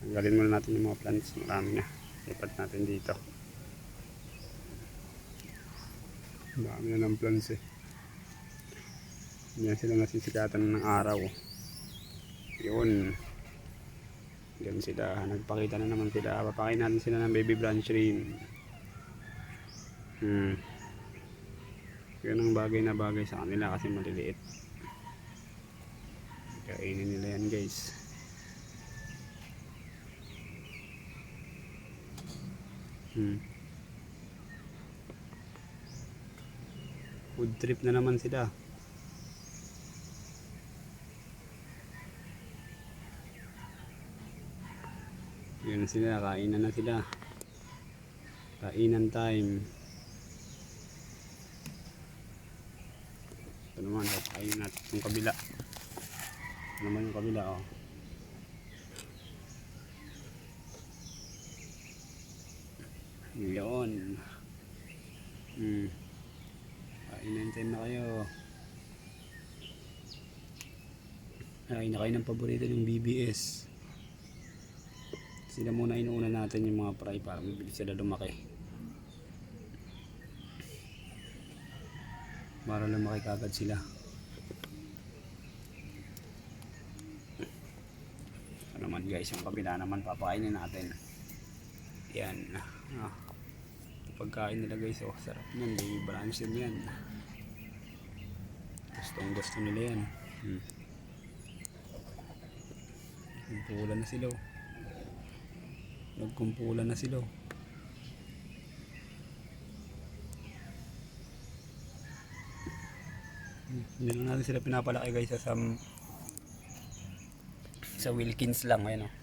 Tanggalin muna natin yung mga plants, marami na. Lipat natin dito. Marami na ng plants eh. Yan sila nasisikatan ng araw. Yun. Yan sila, nagpakita na naman sila. Papakain natin sila ng baby branch rin. Yun ang bagay na bagay sa kanila kasi maliliit. Kainin nila yan guys. Food trip na naman sila. Yun sila, kainan na sila. Kainan time. Ito naman, kainin natin yung kabila. Ito naman yung kabila, oh. Yun. Kainan time na kayo. Kain na kayo ng paborito ng BBS. Sila muna inuuna natin yung mga fry para mabilis sila lumaki. Para lumaki kagad sila. Ito naman guys, yung kabila naman papakainin natin. Yan. Pagkain nila guys, oh, sarap yan. Baby branch din yan. Gusto nila yan. Kumpulan na sila, oh. Nagkumpulan na sila, oh. Hindi lang natin sila pinapalaki guys sa Wilkins lang, ayun, oh.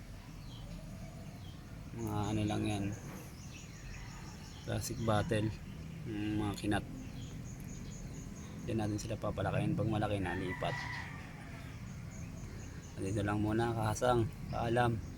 Mga ano lang yan, plastic bottle, mga kinat. Diyan natin sila papalakayin. Pag malaki na, lipat. Dito lang muna, Kahasang. Paalam.